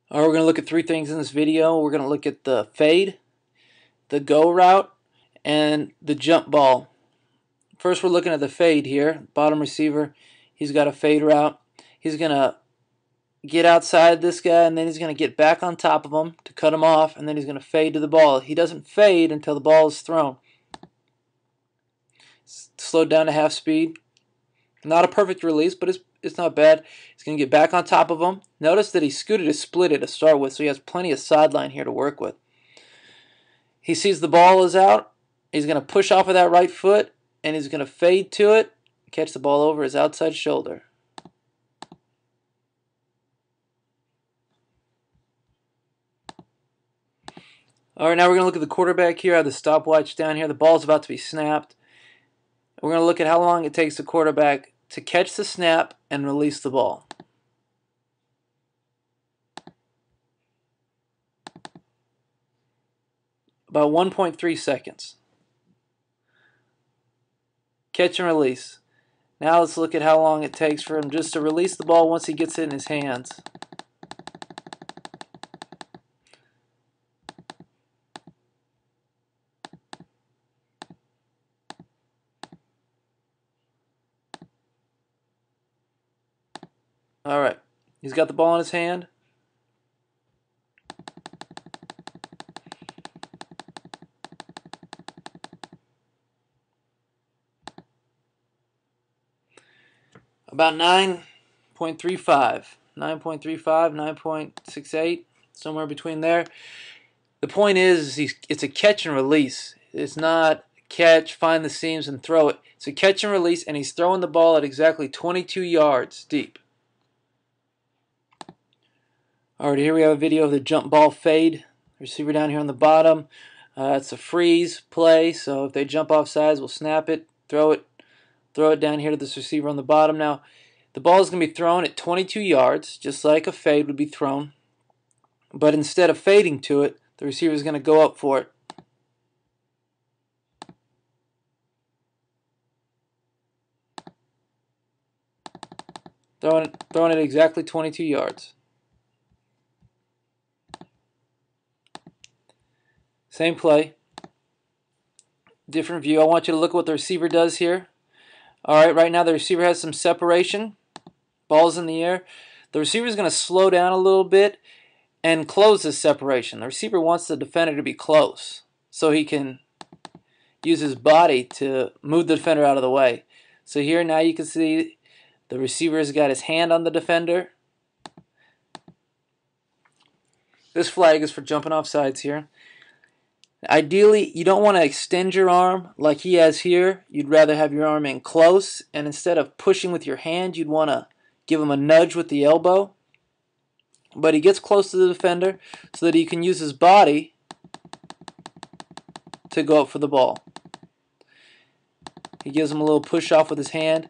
Alright, we're going to look at three things in this video. We're going to look at the fade, the go route, and the jump ball. First, we're looking at the fade here. Bottom receiver, he's got a fade route. He's going to get outside this guy, and then he's going to get back on top of him to cut him off, and then he's going to fade to the ball. He doesn't fade until the ball is thrown. Slowed down to half speed. Not a perfect release, but it's not bad. He's going to get back on top of him. Notice that he scooted his splitter to start with, so he has plenty of sideline here to work with. He sees the ball is out. He's going to push off of that right foot, and he's going to fade to it, catch the ball over his outside shoulder. All right, now we're going to look at the quarterback here. I have the stopwatch down here. The ball's about to be snapped. We're going to look at how long it takes the quarterback to catch the snap and release the ball. About 1.3 seconds. Catch and release. Now let's look at how long it takes for him just to release the ball once he gets it in his hands. All right, he's got the ball in his hand. About 9.35, 9.68, somewhere between there. The point is, it's a catch and release. It's not catch, find the seams, and throw it. It's a catch and release, and he's throwing the ball at exactly 22 yards deep. Alright, here we have a video of the jump ball fade. Receiver down here on the bottom. It's a freeze play, so if they jump off sides, we'll snap it, throw it down here to this receiver on the bottom. Now, the ball is going to be thrown at 22 yards, just like a fade would be thrown. But instead of fading to it, the receiver is going to go up for it. Throwing it exactly 22 yards. Same play. Different view. I want you to look at what the receiver does here. Alright, right now the receiver has some separation. Ball's in the air. The receiver is going to slow down a little bit and close this separation. The receiver wants the defender to be close so he can use his body to move the defender out of the way. So here now you can see the receiver has got his hand on the defender. This flag is for jumping off sides here. Ideally, you don't want to extend your arm like he has here. You'd rather have your arm in close, and instead of pushing with your hand, you'd want to give him a nudge with the elbow. But he gets close to the defender so that he can use his body to go up for the ball. He gives him a little push off with his hand,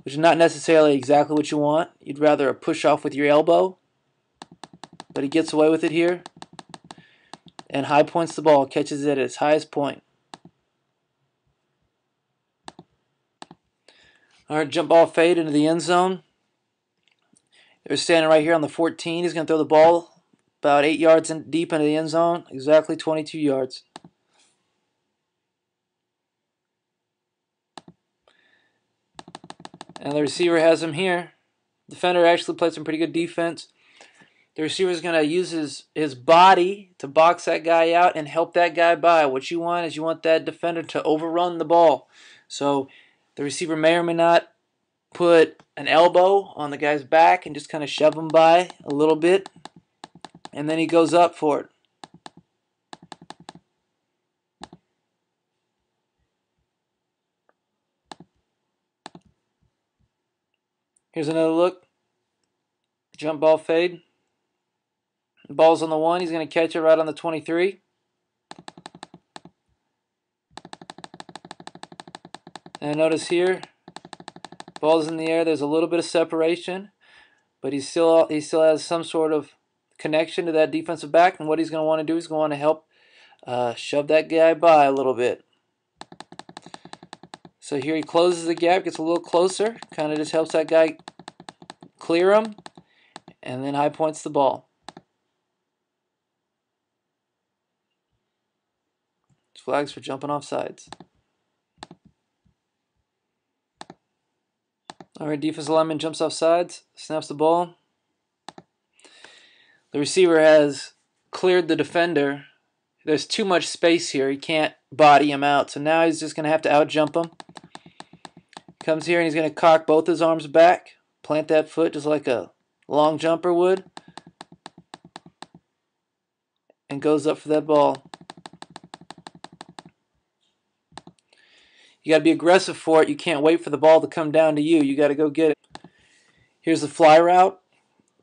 which is not necessarily exactly what you want. You'd rather a push off with your elbow, but he gets away with it here. And high points the ball, catches it at its highest point. Alright, jump ball fade into the end zone. They're standing right here on the 14. He's going to throw the ball about 8 yards deep into the end zone, exactly 22 yards. And the receiver has him here. Defender actually played some pretty good defense. The receiver is going to use his body to box that guy out and help that guy by. What you want is you want that defender to overrun the ball. So the receiver may or may not put an elbow on the guy's back and just kind of shove him by a little bit. And then he goes up for it. Here's another look. Jump ball fade. The ball's on the 1. He's going to catch it right on the 23. And notice here, ball's in the air. There's a little bit of separation, but he still has some sort of connection to that defensive back. And what he's going to want to do is going to help shove that guy by a little bit. So here he closes the gap, gets a little closer, kind of just helps that guy clear him, and then high points the ball. Flags for jumping off sides. Alright, defensive lineman jumps off sides, snaps the ball. The receiver has cleared the defender. There's too much space here. He can't body him out. So now he's just going to have to out-jump him. Comes here and he's going to cock both his arms back. Plant that foot just like a long jumper would. And goes up for that ball. You got to be aggressive for it. You can't wait for the ball to come down to you. You got to go get it. Here's the fly route.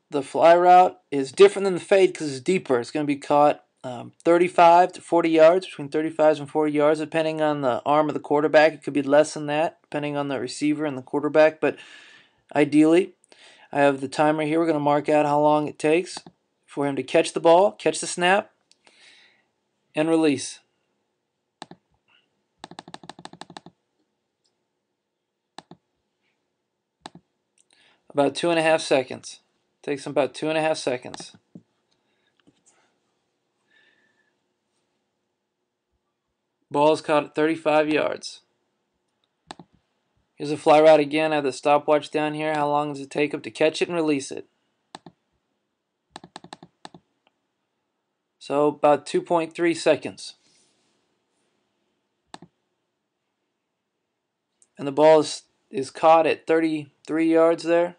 The fly route is different than the fade because it's deeper. It's going to be caught 35 to 40 yards, between 35 and 40 yards, depending on the arm of the quarterback. It could be less than that, depending on the receiver and the quarterback. But ideally, I have the timer here. We're going to mark out how long it takes for him to catch the ball, catch the snap, and release. About 2.5 seconds. Takes him about 2.5 seconds. Ball is caught at 35 yards. Here's a fly route again. I have the stopwatch down here. How long does it take him to catch it and release it? So about 2.3 seconds. And the ball is caught at 33 yards there.